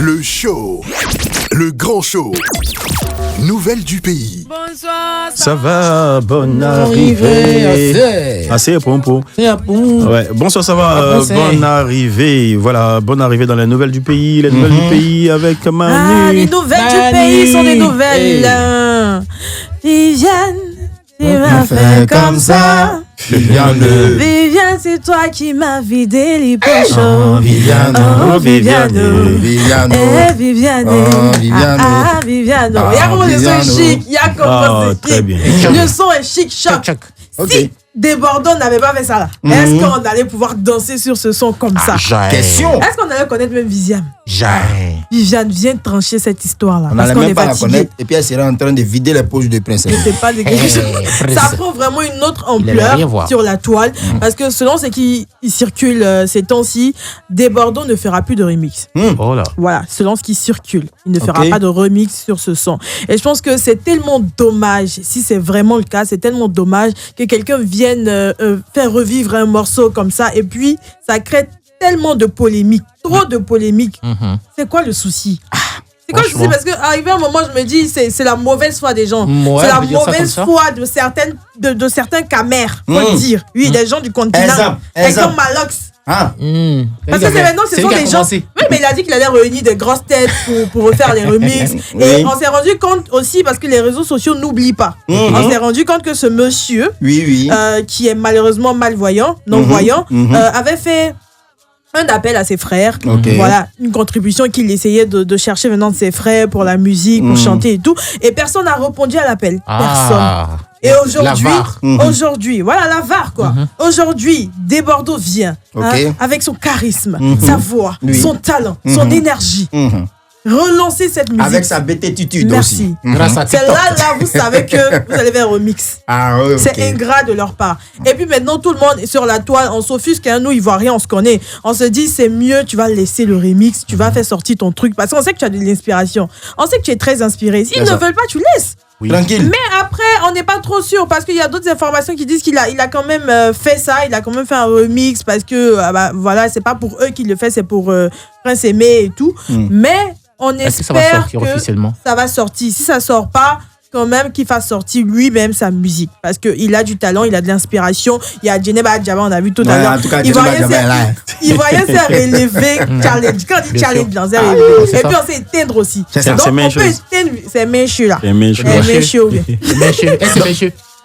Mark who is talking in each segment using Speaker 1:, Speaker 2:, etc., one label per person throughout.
Speaker 1: Le show. Le grand show. Nouvelles du pays.
Speaker 2: Bonsoir.
Speaker 3: Ça va, bonne arrivée. Assez pompo. Ouais. Bonsoir, ça va, bonne arrivée. Voilà, bonne arrivée dans les nouvelles du pays. Les nouvelles du pays avec Manu.
Speaker 2: Ah, les nouvelles du pays sont des nouvelles. Viviane, tu m'as fait comme ça. Viviane, c'est toi qui m'as vidé les poches.
Speaker 4: Oh, Viviane.
Speaker 2: Oh, Viviane.
Speaker 4: Viviane.
Speaker 2: Eh, Viviane.
Speaker 4: Oh, Viviane.
Speaker 2: Ah, Viviane. Il y a comment le son est chic. Il y a comment c'est
Speaker 3: très
Speaker 2: chic.
Speaker 3: bien.
Speaker 2: Le son est chic, choc. Si Desbordeaux n'avait pas fait ça là, est-ce qu'on allait pouvoir danser sur ce son comme ça?
Speaker 4: Question.
Speaker 2: Est-ce qu'on allait connaître même Viviane?
Speaker 4: Jamais.
Speaker 2: Viviane vient trancher cette histoire-là.
Speaker 4: On
Speaker 2: parce
Speaker 4: n'allait
Speaker 2: qu'on
Speaker 4: même
Speaker 2: est
Speaker 4: pas la
Speaker 2: fatigué.
Speaker 4: connaître et puis elle serait en train de vider les poches de princesse.
Speaker 2: C'est pas des Ça prend vraiment une autre ampleur sur la toile parce que selon ce qui circule ces temps-ci, Desbordeaux ne fera plus de remix.
Speaker 3: Oh là.
Speaker 2: Voilà, selon ce qui circule, il ne fera pas de remix sur ce son. Et je pense que c'est tellement dommage, si c'est vraiment le cas, c'est tellement dommage que quelqu'un vienne faire revivre un morceau comme ça et puis ça crée tellement de polémiques, trop de polémiques. C'est quoi le souci? C'est quoi le souci? Parce qu'arrivé un moment, je me dis, c'est la mauvaise foi des gens. C'est la mauvaise foi de certains camères, faut le dire. Oui, des gens du continent. Exemple Malox. Parce que c'est maintenant, ce sont des gens. Oui, mais il a dit qu'il allait réunir des grosses têtes pour refaire les remixes. Et on s'est rendu compte aussi, parce que les réseaux sociaux n'oublient pas. On s'est rendu compte que ce monsieur, qui est malheureusement malvoyant, non-voyant, avait fait un appel à ses frères, voilà, une contribution qu'il essayait de chercher venant de ses frères pour la musique, pour chanter et tout, et personne n'a répondu à l'appel, personne. Et aujourd'hui, voilà la VAR quoi. Aujourd'hui, Desbordeaux vient avec son charisme, sa voix, son talent, son énergie. Relancer cette musique.
Speaker 4: Avec sa bêtitude aussi.
Speaker 2: Grâce à TikTok. Là, vous savez que vous allez faire un remix. C'est ingrat de leur part. Et puis maintenant, tout le monde est sur la toile. On s'offusque, nous, Ivoiriens, on se connaît. On se dit, c'est mieux, tu vas laisser le remix, tu vas faire sortir ton truc. Parce qu'on sait que tu as de l'inspiration. On sait que tu es très inspiré. S'ils ne veulent pas, tu laisses.
Speaker 4: Tranquille.
Speaker 2: Mais après, on n'est pas trop sûr parce qu'il y a d'autres informations qui disent qu'il a quand même fait ça, il a quand même fait un remix parce que voilà, c'est pas pour eux qu'il le fait, c'est pour Prince Aimé et tout. Mais on espère que ça va sortir. Si ça sort pas, quand même qu'il fasse sortir lui-même sa musique parce qu'il a du talent, il a de l'inspiration. Il y a Djeneba Adjaba, on a vu tout à l'heure. Ivoirien s'est relevé, challenge. Quand on dit challenge, on s'est relevé. Et puis on s'est éteindre aussi. Donc on peut éteindre ces mécheux là.
Speaker 3: C'est mécheux.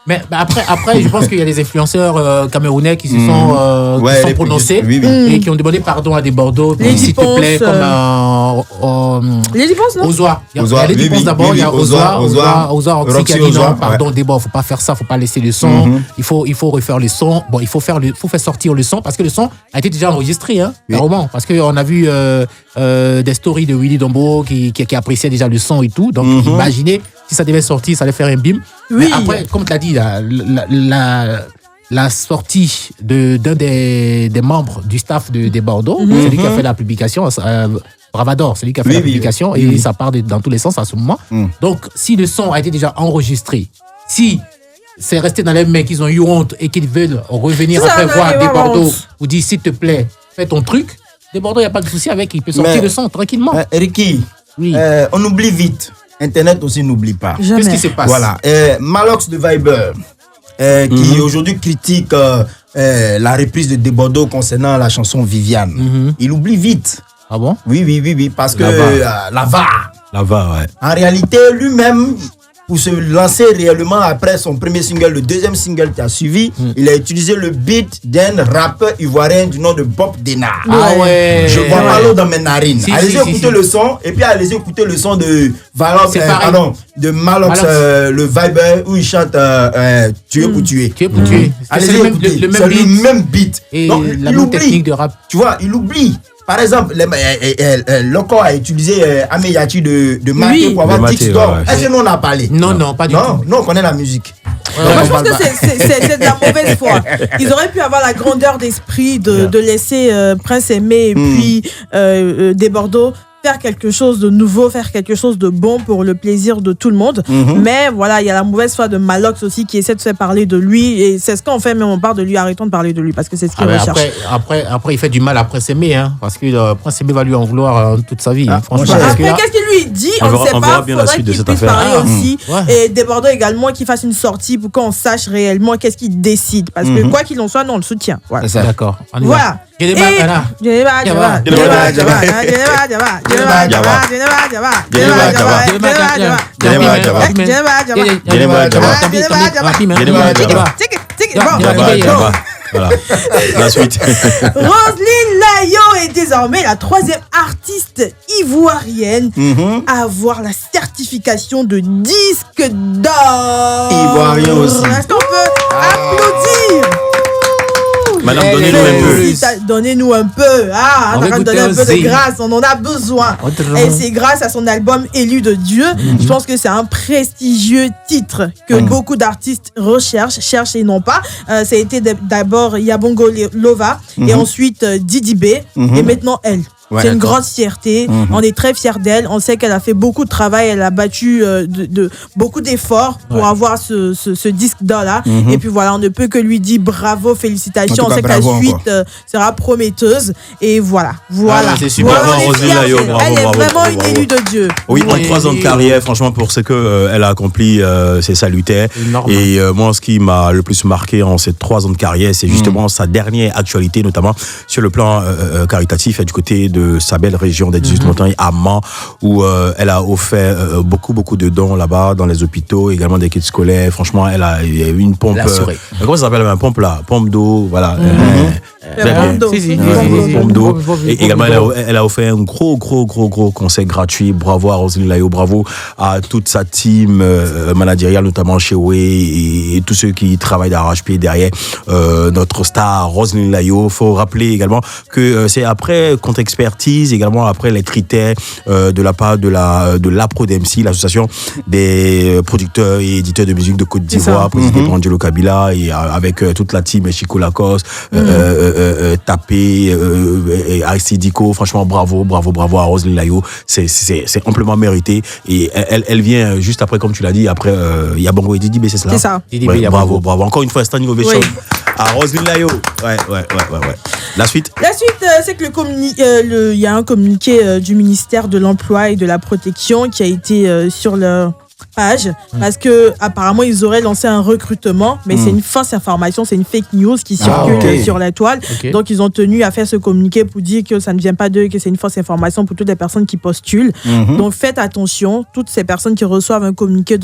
Speaker 5: Mais après, je pense qu'il y a des influenceurs camerounais qui se sont prononcés et qui ont demandé pardon à Desbordeaux. S'il te plaît, comme
Speaker 2: les Liponces, non?
Speaker 5: Ozoa. Il y a les Liponces d'abord, il y a Ozoa qui a dit non, pardon, Desbordeaux, faut pas faire ça, faut pas laisser le son. Il faut refaire le son. Bon, il faut faire sortir le son parce que le son a été déjà enregistré, vraiment. Parce qu'on a vu des stories de Willy Dombo qui appréciait déjà le son et tout. Donc, imaginez si ça devait sortir, ça allait faire un bim. Mais après, comme tu l'as dit, la sortie d'un des membres du staff de Desbordeaux, c'est lui qui a fait la publication, Bravador, c'est lui qui a fait la publication, et ça part dans tous les sens à ce moment. Donc, si le son a été déjà enregistré, si c'est resté dans les mains qu'ils ont eu honte et qu'ils veulent revenir après voir Desbordeaux ou dire s'il te plaît, fais ton truc, Desbordeaux, il n'y a pas de souci avec, il peut sortir le son tranquillement.
Speaker 4: Ricky, on oublie vite. Internet aussi n'oublie pas.
Speaker 2: Jamais.
Speaker 4: Qu'est-ce qui se passe? Voilà. Malox de Viber, qui aujourd'hui critique la reprise de Desbordeaux concernant la chanson Viviane. Il oublie vite.
Speaker 5: Ah bon?
Speaker 4: Oui, parce que la VAR. En réalité, lui-même, pour se lancer réellement après son premier single, le deuxième single qui a suivi, il a utilisé le beat d'un rappeur ivoirien du nom de Bob Denard. Je vois pas l'eau dans mes narines. Allez-y écouter le son et puis allez-y écouter le son de Malox, le Viber où il chante tuer pour tuer. Allez-y écouter. C'est le même beat.
Speaker 5: Et
Speaker 4: donc,
Speaker 5: la même technique de rap.
Speaker 4: Tu vois, il oublie. Par exemple, Loco a utilisé Ameyati de Maté pour avoir Dix d'or. Est-ce que nous on a parlé?
Speaker 5: Non, pas du tout.
Speaker 4: Non, on connaît la musique.
Speaker 2: Moi, je pense que c'est de la mauvaise foi. Ils auraient pu avoir la grandeur d'esprit de laisser Prince Aimé et puis Desbordeaux faire quelque chose de nouveau, faire quelque chose de bon pour le plaisir de tout le monde. Mais voilà, il y a la mauvaise foi de Malox aussi qui essaie de faire parler de lui. Et c'est ce qu'on fait, mais on parle de lui. Arrêtons de parler de lui parce que c'est ce qu'il recherche.
Speaker 5: Après, il fait du mal à Prince Aimé, hein, parce que Prince Aimé va lui en vouloir toute sa vie. Franchement,
Speaker 2: après, qu'est-ce qu'il lui dit? On ne sait pas. Il faudrait qu'il puisse parler aussi. Et des Bordeaux également, qu'il fasse une sortie pour qu'on sache réellement qu'est-ce qu'il décide. Parce que quoi qu'il en soit, nous, on le soutient. Voilà.
Speaker 5: D'accord.
Speaker 2: Voilà.
Speaker 3: Voilà. La suite.
Speaker 2: Roselyne Layo est désormais la 3e artiste ivoirienne à avoir la certification de disque d'or.
Speaker 4: Ivoirien aussi.
Speaker 2: Est-ce qu'on peut applaudir?
Speaker 3: Madame, donnez-nous un peu.
Speaker 2: Donnez-nous un peu. On va donner un peu de grâce. On en a besoin. Et c'est grâce à son album Élu de Dieu. Je pense que c'est un prestigieux titre que beaucoup d'artistes cherchent et non pas. Ça a été d'abord Yabongo Lova et ensuite Didi B et maintenant elle. Ouais, c'est une grande fierté. On est très fiers d'elle. On sait qu'elle a fait beaucoup de travail. Elle a battu beaucoup d'efforts pour avoir ce disque d'or-là. Et puis voilà, on ne peut que lui dire bravo, félicitations. On sait que la suite sera prometteuse. Et voilà.
Speaker 3: C'est super.
Speaker 2: Elle est vraiment une élue de Dieu.
Speaker 3: Oui, en 3 ans de carrière, franchement, pour ce qu'elle a accompli, c'est salutaire. Et moi, ce qui m'a le plus marqué en ces 3 ans de carrière, c'est justement sa dernière actualité, notamment sur le plan caritatif et du côté de sa belle région des 18 montagnes, à Mans, où elle a offert beaucoup de dons là-bas, dans les hôpitaux, également des kits scolaires. Franchement, elle a eu une pompe. Comment ça s'appelle, une pompe là? Pompe d'eau, voilà. Pompe d'eau. Et également, elle a offert un gros concert gratuit. Bravo à Roselyne Layo, bravo à toute sa team managériale, notamment chez Oué et tous ceux qui travaillent d'arrache-pied derrière notre star Roselyne Layo. Faut rappeler également que c'est après compte expertise, également après les critères de la part de l'APRODEMC, l'association des producteurs et éditeurs de musique de Côte d'Ivoire, présidée par Angelo Kabila, et avec toute la team Chico Lacoste, Tapé, Arcidico. Franchement, bravo à Roselyne Layo. C'est amplement mérité. Et elle vient juste après, comme tu l'as dit, après Yabongo et Didi B, c'est cela?
Speaker 2: C'est ça.
Speaker 3: Bravo. Encore une fois, standing ovation à Roselyne Layo. Ouais. La suite,
Speaker 2: c'est que il y a un communiqué du ministère de l'Emploi et de la Protection qui a été sur leur page, parce que apparemment ils auraient lancé un recrutement, mais c'est une fausse information, c'est une fake news qui circule sur la toile. Donc ils ont tenu à faire ce communiqué pour dire que ça ne vient pas d'eux, que c'est une fausse information pour toutes les personnes qui postulent. Donc faites attention, toutes ces personnes qui reçoivent un communiqué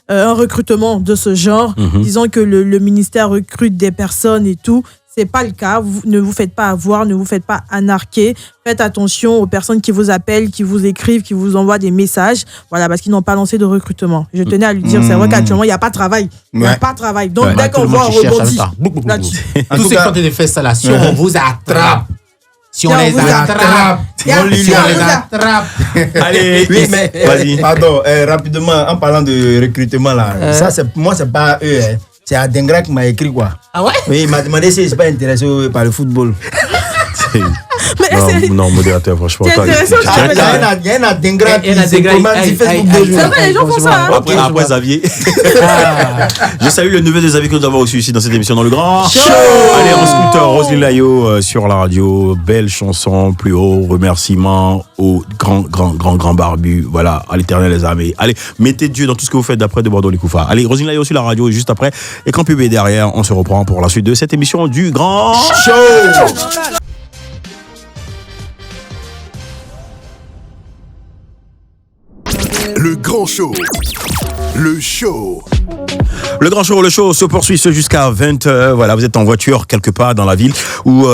Speaker 2: un recrutement de ce genre, disant que le ministère recrute des personnes et tout. C'est pas le cas. Ne vous faites pas avoir, ne vous faites pas anarquer. Faites attention aux personnes qui vous appellent, qui vous écrivent, qui vous envoient des messages. Voilà, parce qu'ils n'ont pas lancé de recrutement. Je tenais à lui dire, c'est vrai qu'actuellement, il n'y a pas de travail. Il n'y a pas de travail. Donc, dès qu'on voit, on rebondit.
Speaker 5: Tous ceux qui ont des faits d'installation, on vous attrape. Si on les attrape.
Speaker 3: Allez,
Speaker 4: oui, mais vas-y. Pardon, rapidement, en parlant de recrutement là, ça, moi, c'est pas eux. C'est Adengra qui m'a écrit quoi.
Speaker 5: Ah ouais?
Speaker 4: Oui, il m'a demandé si je suis pas intéressé par le football.
Speaker 3: Non, modérateur, franchement.
Speaker 2: C'est intéressant.
Speaker 4: Il y a un Adengra qui se commande sur Facebook.
Speaker 2: C'est vrai, les gens font ça.
Speaker 3: Après Xavier. Je salue le neveu de Xavier que nous avons reçu ici dans cette émission dans le Grand Show. Allez, en scooter, Roselyne Layo sur la radio. Belle chanson, plus haut. Remerciement au grand barbu. Voilà, à l'éternel les armées. Allez, mettez Dieu dans tout ce que vous faites d'après de Bordeaux les Koufa. Allez, Roselyne Layo sur la radio et juste après, écran pub derrière, on se reprend pour la suite de cette émission du Grand Show.
Speaker 1: Le Grand Show. Le show.
Speaker 3: Le Grand Show, le show se poursuit jusqu'à 20h. Voilà, vous êtes en voiture quelque part dans la ville ou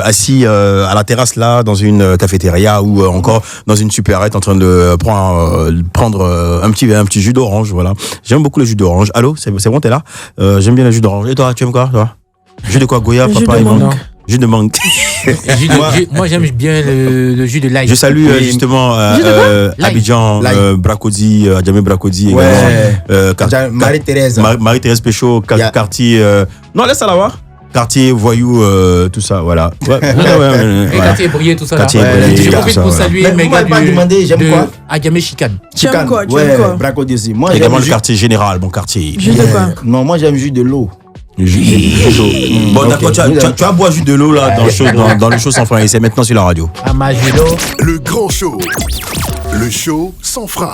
Speaker 3: assis à la terrasse là, dans une cafétéria ou encore dans une supérette en train de prendre un petit jus d'orange. Voilà, j'aime beaucoup le jus d'orange. Allô, c'est bon, t'es là? J'aime bien le jus d'orange. Et toi, tu aimes quoi, toi? Jus de quoi? Goya, papa et mangue. Jus de mangue.
Speaker 5: Moi, j'aime bien le jus de l'ail.
Speaker 3: Je salue justement Abidjan, Bracodi, Adjamé Bracodi.
Speaker 4: Ouais. Marie-Thérèse.
Speaker 3: Marie-Thérèse Péchaud, quartier. Non, laisse ça là-bas. Quartier, voyou, tout ça, voilà.
Speaker 5: Et quartier brillé, tout ça.
Speaker 3: Quartier
Speaker 5: brillé. Je
Speaker 3: tout
Speaker 5: profite
Speaker 3: ça,
Speaker 5: pour
Speaker 3: voilà.
Speaker 5: saluer mes gars
Speaker 4: j'aime quoi
Speaker 5: Agamé Chicane.
Speaker 2: J'aime quoi?
Speaker 4: Braco aussi. Moi,
Speaker 3: également le quartier général, mon quartier.
Speaker 2: Jus de quoi?
Speaker 4: Non, moi j'aime jus de l'eau.
Speaker 3: Bon, d'accord, tu as bois jus de l'eau là dans le show sans frein. Et c'est maintenant sur la radio.
Speaker 1: Le grand show. Le show sans frein.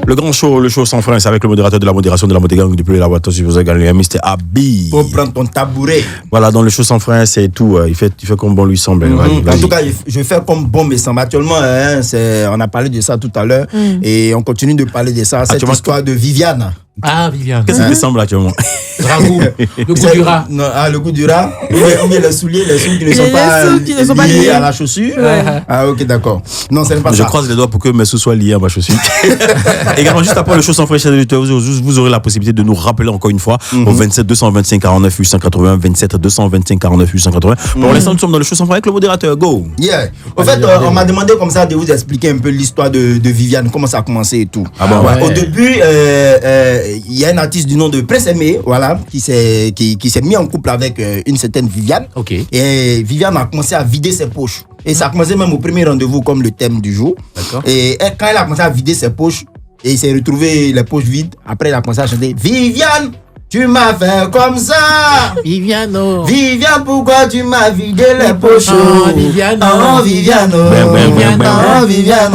Speaker 3: Le show sans frein, c'est avec le modérateur de la modération de la Modégang depuis la boîte. Si vous avez gagné, Mr. Abi.
Speaker 4: Pour prendre ton tabouret.
Speaker 3: Voilà, dans le show sans frein, c'est tout. Il fait comme bon lui semble.
Speaker 4: En tout cas, je fais comme bon me semble. Actuellement, on a parlé de ça tout à l'heure. Et on continue de parler de ça. Cette histoire de Viviane.
Speaker 5: Ah, Viviane.
Speaker 3: Qu'est-ce qui te semble actuellement?
Speaker 5: Ragout. Le goût du rat.
Speaker 4: Non, le goût du rat. Ou bien les souliers qui ne sont pas liés à la chaussure. Ah, ok, d'accord. Non, ce n'est pas ça.
Speaker 3: Je croise les doigts pour que mes sous soient liés à ma chaussure. Également, juste après le show sans frein, vous aurez la possibilité de nous rappeler encore une fois au 27 225 49 880, 27 225 49 880. Pour l'instant, nous sommes dans le show sans frein avec le modérateur. Go!
Speaker 4: Yeah. En fait, on m'a demandé comme ça de vous expliquer un peu l'histoire de Viviane, comment ça a commencé et tout.
Speaker 3: Ah bon, ouais.
Speaker 4: Au début, il y a un artiste du nom de Prince Aimé, voilà, qui s'est mis en couple avec une certaine Viviane.
Speaker 5: Ok.
Speaker 4: Et Viviane a commencé à vider ses poches. Et ça a commencé même au premier rendez-vous comme le thème du jour.
Speaker 5: D'accord.
Speaker 4: Et quand elle a commencé à vider ses poches, et il s'est retrouvé les poches vides, après il a commencé à chanter Viviane, tu m'as fait comme ça.
Speaker 5: Viviane,
Speaker 4: Viviane, pourquoi tu m'as vidé les poches?
Speaker 5: Viviane,
Speaker 4: Viviane, Viviane.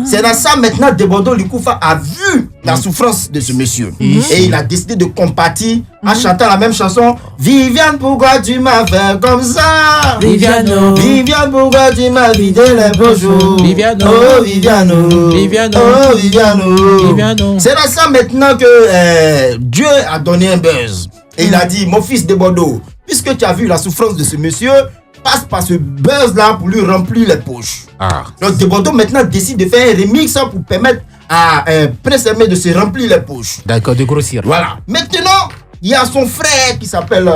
Speaker 4: C'est dans ça maintenant Debodo Likoufa a vu la souffrance de ce monsieur. Et il a décidé de compatir en chantant la même chanson. Viviane, pourquoi tu m'as fait comme ça?
Speaker 2: Viviane,
Speaker 4: Viviane, pourquoi tu m'as vidé les poches?
Speaker 5: Viviane,
Speaker 4: oh Viviane,
Speaker 5: Viviane,
Speaker 4: oh Viviane.
Speaker 5: Viviane.
Speaker 4: C'est dans ça maintenant que Dieu a donné un buzz. Et il a dit, mon fils Debodo, puisque tu as vu la souffrance de ce monsieur, passe par ce buzz là pour lui remplir les poches. Donc Debodo maintenant décide de faire un remix pour permettre à Prince Aimé de se remplir les poches.
Speaker 5: D'accord, de grossir.
Speaker 4: Voilà. Maintenant, il y a son frère qui s'appelle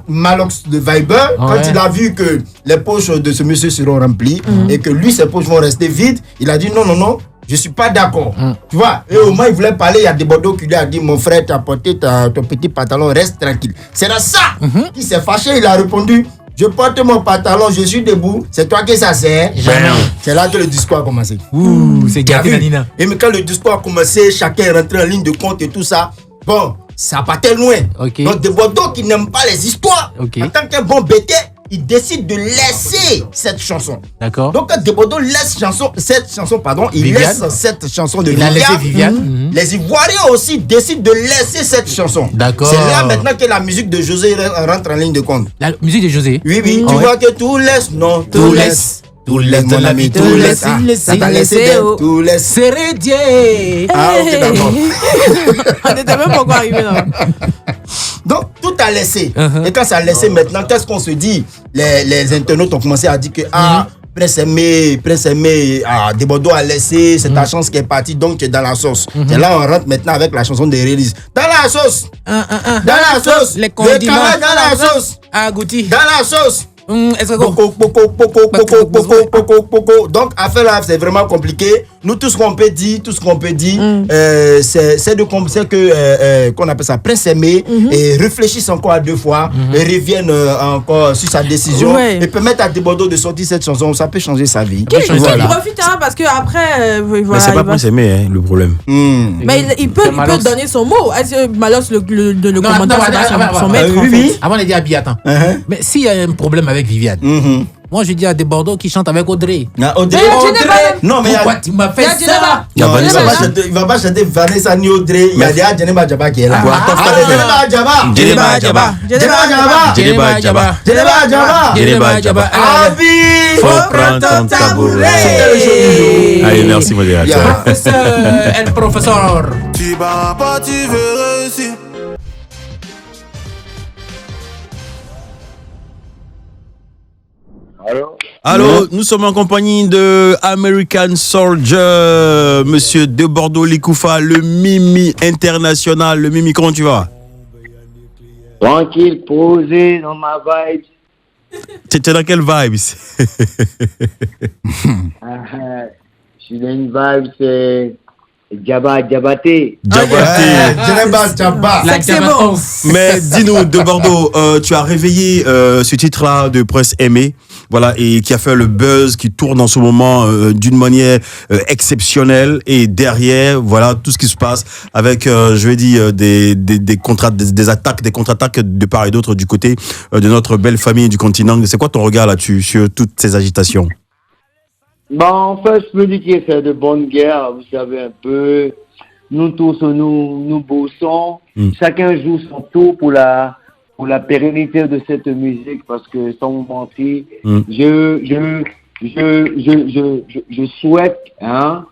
Speaker 4: Malox de Viber. Quand il a vu que les poches de ce monsieur seront remplies et que lui, ses poches vont rester vides, il a dit non, je suis pas d'accord. Tu vois, et au moins il voulait parler, il y a Debodo qui lui a dit, mon frère, tu as porté ton petit pantalon, reste tranquille. C'est là ça qu'il s'est fâché, il a répondu, je porte mon pantalon, je suis debout, c'est toi que ça sert. C'est là que le discours a commencé.
Speaker 5: C'est gâté, Nina.
Speaker 4: Et mais quand le discours a commencé, chacun est rentré en ligne de compte et tout ça. Bon, ça partait loin.
Speaker 5: Okay.
Speaker 4: Donc Debodo qui n'aime pas les histoires, en tant qu'un bon bêté, il décide de laisser cette chanson.
Speaker 5: D'accord.
Speaker 4: Donc quand Debodo laisse cette chanson, il
Speaker 5: Viviane.
Speaker 4: Laisse cette chanson de
Speaker 5: Il a
Speaker 4: Viviane.
Speaker 5: laissé Viviane.
Speaker 4: Les Ivoiriens aussi décident de laisser cette chanson.
Speaker 5: D'accord.
Speaker 4: C'est là maintenant que la musique de José rentre en ligne de compte.
Speaker 5: La musique de José.
Speaker 4: Oui, tu vois que tout laisse, non, tout laisse. Tout laisse, mon ami, tout laisse. Ça t'a laissé, tout laisse.
Speaker 5: C'est Dieu.
Speaker 4: Ah, ok, d'accord.
Speaker 2: On n'était même pas encore arrivé là.
Speaker 4: Donc, tout a laissé. Et quand ça a laissé maintenant, qu'est-ce qu'on se dit? Les internautes ont commencé à dire que, Prince Aimé, Debodo a laissé, c'est ta chance qui est partie, donc tu es dans la sauce. Et là, on rentre maintenant avec la chanson de Release. Dans la sauce! Dans la sauce!
Speaker 5: Les condiments.
Speaker 4: Dans la sauce!
Speaker 5: Ah, Gouti.
Speaker 4: Dans la sauce!
Speaker 5: Est-ce que
Speaker 4: Donc, affaire là, c'est vraiment compliqué. Nous, tout ce qu'on peut dire, c'est qu'on appelle ça Prince Aimé et réfléchissent encore à deux fois et reviennent encore sur sa décision et permettre à Debodo de sortir cette chanson. Ça peut changer sa vie.
Speaker 2: Il profite parce que après,
Speaker 3: mais c'est pas Prince Aimé, le problème.
Speaker 2: Mais il peut donner son mot. Est-ce que Malos le commentaire son maître?
Speaker 5: Oui. Avant, on a dit Abi, attends. Mais s'il y a un problème avec Viviane, moi je dis à Debodo qui chante avec Audrey.
Speaker 4: Audrey. Non, mais
Speaker 5: pourquoi tu m'as fait ça?
Speaker 4: Il va pas chanter Vanessa ni Audrey. Il y a déjà Djeneba Djaba qui est là.
Speaker 3: Djeneba Djaba.
Speaker 4: Abi,
Speaker 3: faut prendre ton tabouret. Allez, merci modérateur.
Speaker 5: El professeur.
Speaker 6: Tu vas pas, tu veux réussir.
Speaker 3: Allô, nous sommes en compagnie de American Soldier, monsieur Debodo Likoufa, le Mimi international. Le Mimi, comment tu vas?
Speaker 7: Tranquille, posé dans ma vibe.
Speaker 3: Tu es dans quelle vibe?
Speaker 7: Je suis dans une vibe, c'est Diabaté.
Speaker 4: Djaba.
Speaker 2: C'est bon.
Speaker 3: Mais dis-nous, de Bordeaux, tu as réveillé ce titre-là de Prince Aimé, voilà, et qui a fait le buzz, qui tourne en ce moment d'une manière exceptionnelle. Et derrière, voilà, tout ce qui se passe avec, je vais dire, des attaques, des contre-attaques de part et d'autre du côté de notre belle famille du continent. C'est quoi ton regard là-dessus, sur toutes ces agitations?
Speaker 7: En fait, je peux dire qu'il fait de bonnes guerres, vous savez un peu. Nous tous, nous bossons. Chacun joue son tour pour la pérennité de cette musique, parce que sans vous mentir, je souhaite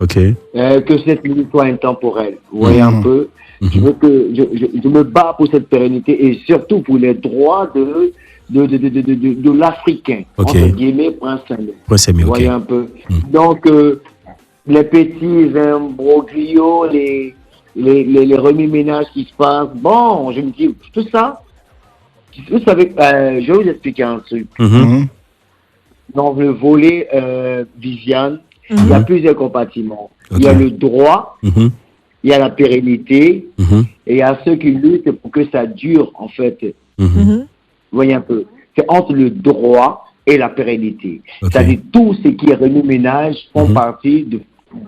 Speaker 7: que cette musique soit intemporelle. Vous voyez un peu. Je veux que je me bats pour cette pérennité et surtout pour les droits de l'Africain, entre guillemets, Prince Aimé. Vous voyez un peu. Donc, les petits imbroglios, les remue-ménages qui se passent, bon, je me dis, tout ça, vous savez, je vais vous expliquer un truc. Dans le volet Viviane, il y a plusieurs compartiments. Il y a le droit, il y a la pérennité, et il y a ceux qui luttent pour que ça dure, en fait. Vous voyez un peu. C'est entre le droit et la pérennité. C'est-à-dire tout ce qui est remue-ménage font partie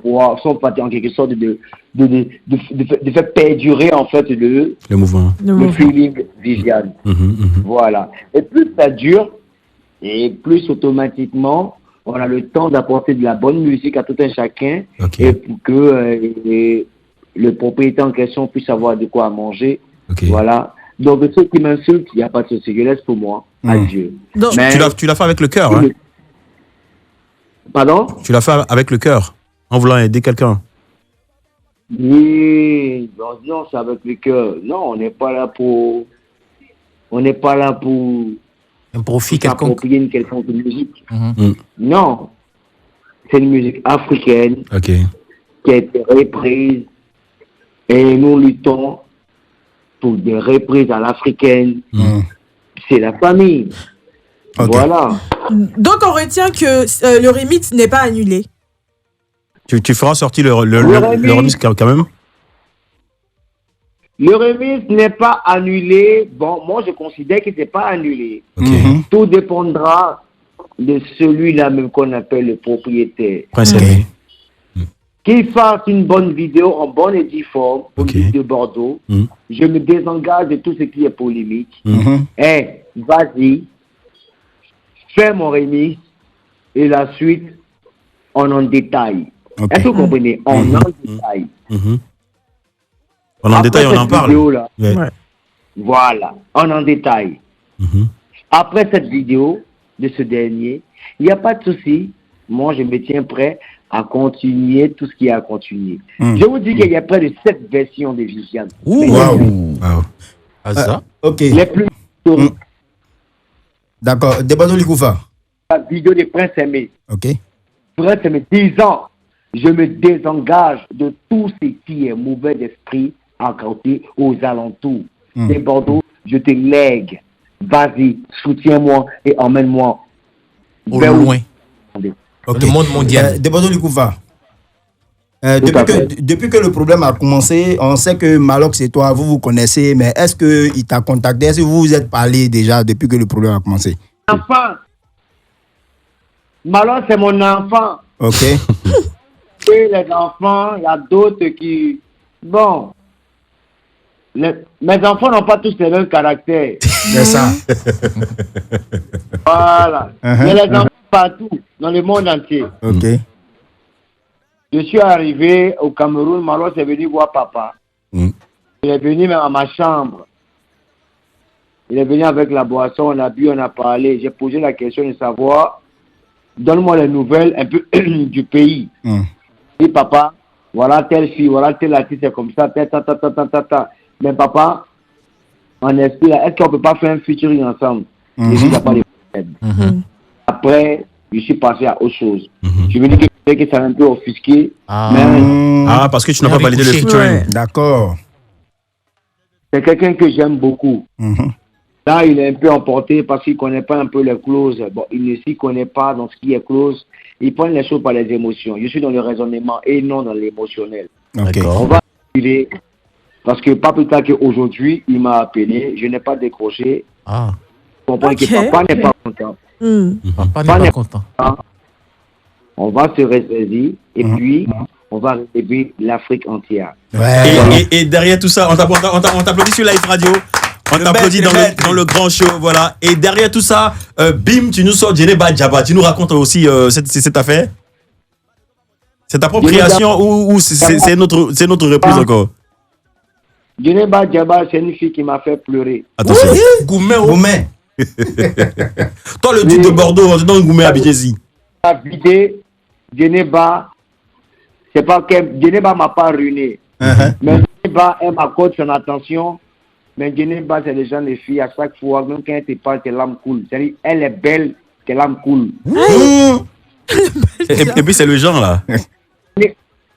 Speaker 7: en quelque sorte de faire perdurer en fait le
Speaker 3: mouvement,
Speaker 7: le feeling Viviane. Voilà. Et plus ça dure, et plus automatiquement on a le temps d'apporter de la bonne musique à tout un chacun, et pour que le propriétaire en question puisse avoir de quoi manger. Voilà. Donc, ceux qui m'insultent, il n'y a pas de souci, je laisse pour moi. Adieu.
Speaker 2: Donc,
Speaker 7: mais,
Speaker 3: tu l'as fait avec le cœur, hein?
Speaker 7: Pardon?
Speaker 3: Tu l'as fait avec le cœur, en voulant aider quelqu'un.
Speaker 7: Oui, non, c'est avec le cœur. Non, on n'est pas là pour
Speaker 5: un profit quelconque.
Speaker 7: Approprier une quelconque musique. Non, c'est une musique africaine qui a été reprise et nous luttons pour des reprises à l'africaine. C'est la famille. Voilà.
Speaker 2: Donc on retient que le remix n'est pas annulé.
Speaker 3: Tu feras sortir le remix quand même?
Speaker 7: Le remix n'est pas annulé. Bon, moi je considère que c'est pas annulé. Tout dépendra de celui-là même qu'on appelle le propriétaire. Qu'il fasse une bonne vidéo en bonne et due forme au niveau de Bordeaux. Je me désengage de tout ce qui est polémique. Vas-y, fais mon remix et la suite, on en détaille. Est-ce que vous comprenez? On en détaille.
Speaker 3: On en détaille, on en parle.
Speaker 7: Voilà, on en détaille. Après cette vidéo de ce dernier, il n'y a pas de souci. Moi, je me tiens prêt à continuer tout ce qu'il y a à continuer. Je vous dis qu'il y a près de 7 versions de Viviane. Les plus historiques.
Speaker 4: D'accord. Debado Likoufa.
Speaker 7: La vidéo de Prince Aimé. Prince Aimé, 10 ans, je me désengage de tout ce qui est mauvais d'esprit à côté, aux alentours. De Bordeaux, je te lègue. Vas-y, soutiens-moi et emmène-moi
Speaker 5: au loin. Le monde mondial.
Speaker 4: Debado Likoufa. Depuis que le problème a commencé, on sait que Malox et toi, vous connaissez, mais est-ce qu'il t'a contacté? Est-ce que vous vous êtes parlé déjà depuis que le problème a commencé?
Speaker 7: Enfant. Malox, c'est mon enfant. Et les enfants, il y a d'autres qui... Bon. Mes enfants n'ont pas tous le même caractère.
Speaker 4: C'est ça.
Speaker 7: Voilà. Il y a les enfants partout, dans le monde entier. Je suis arrivé au Cameroun, Malox est venu voir papa. Il est venu même à ma chambre. Il est venu avec la boisson, on a bu, on a parlé. J'ai posé la question de savoir, donne-moi les nouvelles un peu du pays. Et papa, voilà telle fille, voilà telle artiste, c'est comme ça, Mais papa, en esprit, est-ce qu'on ne peut pas faire un featuring ensemble? Je dis, il n'y a pas de problème. Après, je suis passé à autre chose. Je me dis que ça a un peu offusqué.
Speaker 3: Parce que tu n'as pas validé le featuring.
Speaker 4: D'accord.
Speaker 7: C'est quelqu'un que j'aime beaucoup. Là, il est un peu emporté parce qu'il ne connaît pas un peu les clauses. Bon, il ne s'y connaît pas dans ce qui est clause. Il prend les choses par les émotions. Je suis dans le raisonnement et non dans l'émotionnel. On va appeler. Parce que pas plus tard qu'aujourd'hui, il m'a appelé. Je n'ai pas décroché.
Speaker 5: Ah.
Speaker 7: Vous comprenez que papa n'est pas content.
Speaker 5: Papa n'est pas content.
Speaker 7: On va se ressaisir et puis on va recevoir l'Afrique entière.
Speaker 3: Et derrière tout ça, on t'applaudit sur Live Radio. On t'applaudit dans le grand show, voilà. Et derrière tout ça, bim, tu nous sors Djeneba Djaba. Tu nous racontes aussi cette affaire? C'est ta propre création ou c'est notre reprise encore?
Speaker 7: Djeneba Djaba, c'est une fille qui m'a fait pleurer.
Speaker 3: Attention. Goumé. Toi, le duc de Bordeaux, on te donne Goumé à Bidjezi.
Speaker 7: La vidéo, Djeneba, c'est pas que Djeneba m'a pas ruiné. Mais Djeneba, elle m'accorde son attention. Mais Djeneba, c'est les gens, les filles, à chaque fois, même quand elle te parle, tes larmes coulent. C'est-à-dire, elle est belle, tes larmes coulent.
Speaker 3: Et puis, c'est le genre, là.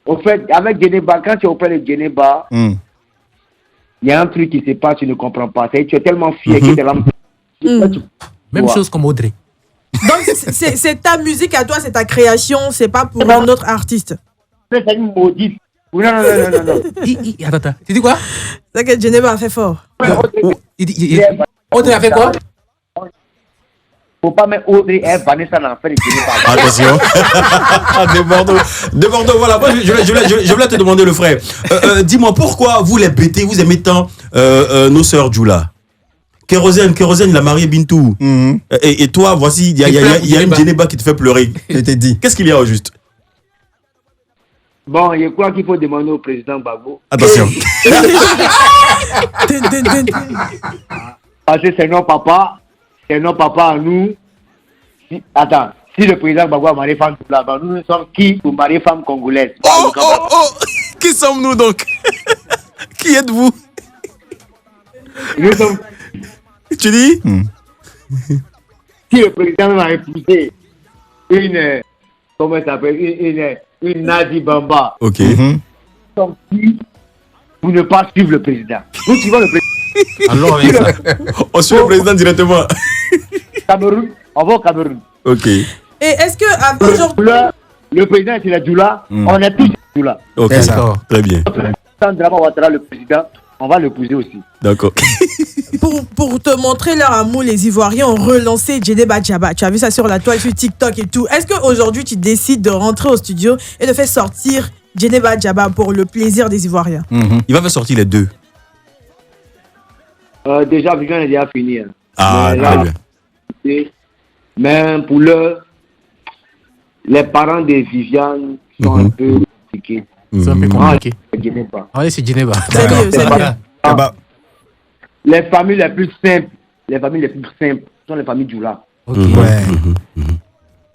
Speaker 7: Au fait, avec Djeneba, quand tu es auprès de Djeneba, il y a un truc qui se passe, tu ne comprends pas. C'est-à-dire, tu es tellement fier que tes larmes coulent.
Speaker 5: Même chose comme Audrey.
Speaker 2: Donc, c'est ta musique à toi, c'est ta création, c'est pas pour un autre artiste.
Speaker 7: C'est une maudite. Non.
Speaker 5: Attends. Tu dis quoi?
Speaker 2: C'est que Djeneba a fait fort.
Speaker 5: Audrey a fait quoi?
Speaker 7: Faut pas mettre Audrey et Vanessa dans l'affaire de Djeneba.
Speaker 3: Attention. De Bordeaux, voilà. Moi, je voulais te demander, le frère. Dis-moi, pourquoi vous les bêtez, vous aimez tant nos sœurs Djoula? Kérosène, il a marié Bintou. Et toi, voici, il y a une Djeneba qui te fait pleurer. Je t'ai dit. Qu'est-ce qu'il y a au juste?
Speaker 7: Bon, je crois qu'il faut demander au président Gbagbo.
Speaker 3: Attention.
Speaker 7: Parce que c'est non papa à nous. Si le président Gbagbo a marié femme là-bas, nous sommes qui pour marier femme congolaise?
Speaker 3: Qui sommes-nous donc? Qui êtes-vous?
Speaker 7: Nous sommes.
Speaker 3: Tu dis?
Speaker 7: Si le président m'a épousé une. Comment ça s'appelle? Une Nadi Bamba.
Speaker 3: Ok.
Speaker 7: Nous sommes qui pour ne pas suivre le président? Nous suivons le président.
Speaker 5: Alors, avec ça.
Speaker 3: On suit le président directement.
Speaker 7: Cameroun, on va au Cameroun.
Speaker 3: Ok.
Speaker 2: Et est-ce que aujourd'hui.
Speaker 7: Le président est la Djoula, on est tous Djoula.
Speaker 3: Ok, d'accord. Très bien.
Speaker 7: Le président, on va l'épouser aussi.
Speaker 3: D'accord.
Speaker 2: Pour te montrer leur amour, les Ivoiriens ont relancé Djeneba Djaba. Tu as vu ça sur la toile, sur TikTok et tout. Est-ce qu'aujourd'hui, tu décides de rentrer au studio et de faire sortir Djeneba Djaba pour le plaisir des Ivoiriens?
Speaker 3: Il va faire sortir les deux.
Speaker 7: Déjà, Viviane est déjà fini.
Speaker 3: Ah, très bien.
Speaker 7: Mais pour les parents de Viviane sont un peu compliqués.
Speaker 5: C'est un peu compliqué.
Speaker 7: Allez,
Speaker 5: c'est Djeneba.
Speaker 7: Les familles les plus simples, sont les familles Djoula.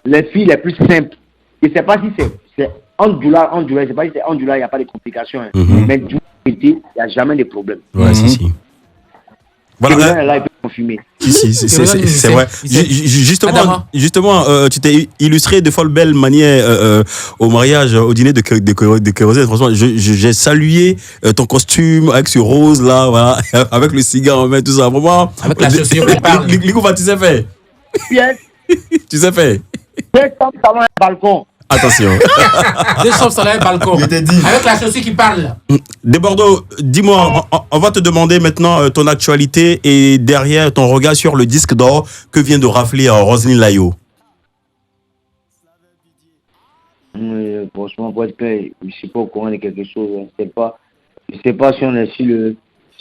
Speaker 7: Les filles les plus simples. Je ne sais pas si c'est en Djoula, je ne sais pas si c'est en Djoula, il n'y a pas de complications. Mais Djoula, il n'y a jamais de problème.
Speaker 3: Ouais, si. Voilà.
Speaker 7: Là, il peut confirmer.
Speaker 3: C'est vrai. Justement, tu t'es illustré de folle belle manière au mariage, au dîner de Kérosène. Franchement, j'ai salué ton costume avec ce rose là, voilà, avec le cigare en main, tout ça. Vraiment.
Speaker 5: Avec la chaussure qui parle.
Speaker 3: Likou, tu sais faire. Tu sais faire.
Speaker 7: C'est comme ça, un balcon.
Speaker 3: Attention.
Speaker 5: Deux chambres sur le balcon. Avec la chaussure qui parle.
Speaker 3: De Bordeaux, dis-moi, on va te demander maintenant ton actualité et derrière ton regard sur le disque d'or que vient de rafler Roselyne Layo.
Speaker 7: Franchement, pour être clair, je ne suis pas au courant de quelque chose. Je ne sais pas si on est sur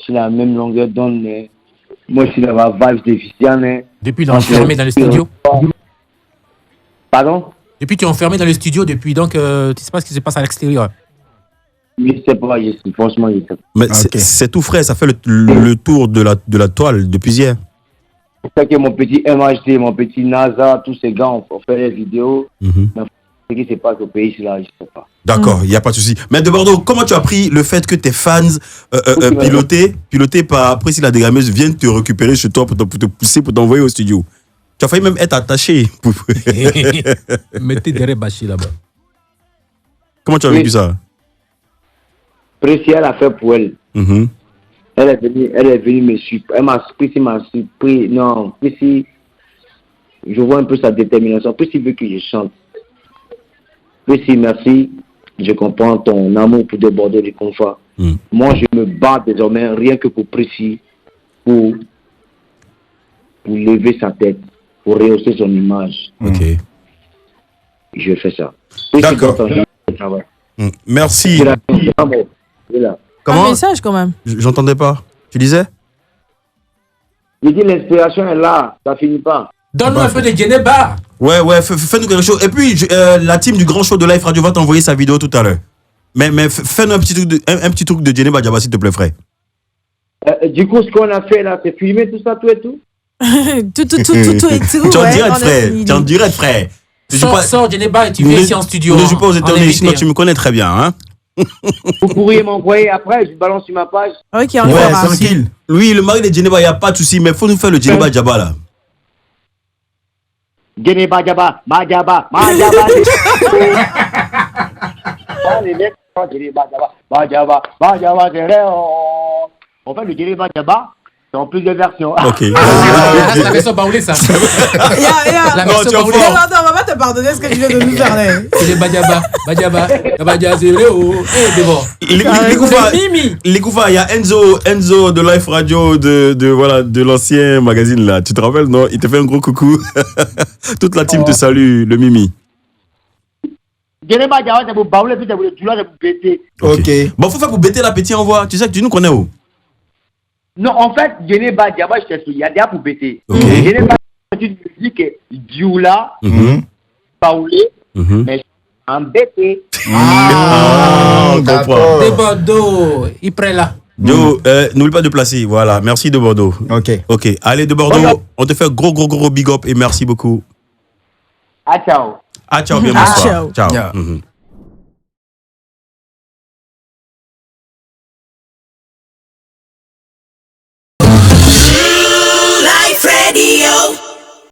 Speaker 7: la même longueur d'onde. Moi, je suis dans la vibe de Viviane.
Speaker 5: Depuis, il est enfermé dans le studio.
Speaker 7: Pardon?
Speaker 5: Depuis, tu es enfermé dans le studio, donc tu ne sais pas ce qui se passe à l'extérieur.
Speaker 7: Je ne sais pas, franchement, je ne sais pas.
Speaker 3: Mais c'est tout frais, ça fait le tour de la toile depuis hier.
Speaker 7: C'est ça que mon petit MHD, mon petit NASA, tous ces gars ont fait des vidéos. Mais ce qui se passe au pays, là, je ne sais pas.
Speaker 3: D'accord, il n'y a pas de souci. Mais de Bordeaux, comment tu as pris le fait que tes fans pilotés par Priscilla Desgameuse viennent te récupérer chez toi pour te pousser, pour t'envoyer au studio? Tu as failli même être attaché.
Speaker 5: Mettez des rebâchis là-bas.
Speaker 3: Comment tu as vécu ça?
Speaker 7: Précis, elle a fait pour elle. Elle est venue me suivre. Elle m'a surpris. Non, Précis, je vois un peu sa détermination. Précis veut que je chante. Précis, merci. Je comprends ton amour pour déborder les confrères. Moi, je me bats désormais rien que pour Précis, pour lever sa tête, pour rehausser son image.
Speaker 3: Ok.
Speaker 7: Je fais ça.
Speaker 3: D'accord. Merci.
Speaker 2: Comment? Un message quand même.
Speaker 3: J'entendais pas. Tu disais?
Speaker 7: Je dis l'inspiration est là, ça finit pas.
Speaker 5: Donne-nous un peu de Djeneba.
Speaker 3: Ouais, fais-nous quelque chose. Et puis, la team du Grand Show de Life Radio va t'envoyer sa vidéo tout à l'heure. Mais fais-nous un petit truc de Djeneba Djaba, s'il te plaît, frère.
Speaker 7: Du coup, ce qu'on a fait là, c'est filmer tout ça, tout et tout.
Speaker 2: tout et tout.
Speaker 3: Tu en direct, frère. Tu en direct, frère.
Speaker 5: Sors Djeneba et tu viens ici en studio.
Speaker 3: Ne joue pas aux États-Unis, sinon tu me connais très bien, hein.
Speaker 7: Vous pourriez m'envoyer après, je balance sur ma page.
Speaker 2: Ok, on verra.
Speaker 3: Tranquille. Lui, le mari de Djeneba, il n'y a pas de souci, mais il faut nous faire le Djeneba Djaba là.
Speaker 7: Djeneba Djaba, Djaba. Les mecs, Djeneba Djaba, on fait le Djeneba Djaba dans plusieurs versions.
Speaker 3: Ok.
Speaker 5: C'est la version baoulée, ça.
Speaker 2: La version baoulée. Non, on va pas te pardonner ce que tu viens de nous faire là.
Speaker 5: C'est le Badjaba,
Speaker 3: Likoufa, il y a Enzo de Life Radio de l'ancien magazine là. Tu te rappelles, non? Il te fait un gros coucou. Toute la team te salue, le Mimi. Ok. Bon, faut faire pour bêter l'appétit, on voit. Tu sais que tu nous connais où?
Speaker 7: Non, en fait, Djeneba Djaba, je t'explique, il y a déjà pour bêter. Djeneba, tu te dis que Dioula, Paoulé, mais en bêté.
Speaker 3: On comprend.
Speaker 5: De Bordeaux, il prend là.
Speaker 3: N'oublie pas de placer, voilà. Merci de Bordeaux. Ok. Allez, de Bordeaux, on te fait gros big up et merci beaucoup.
Speaker 7: Ciao.
Speaker 3: Ciao, bien bonsoir. Ciao.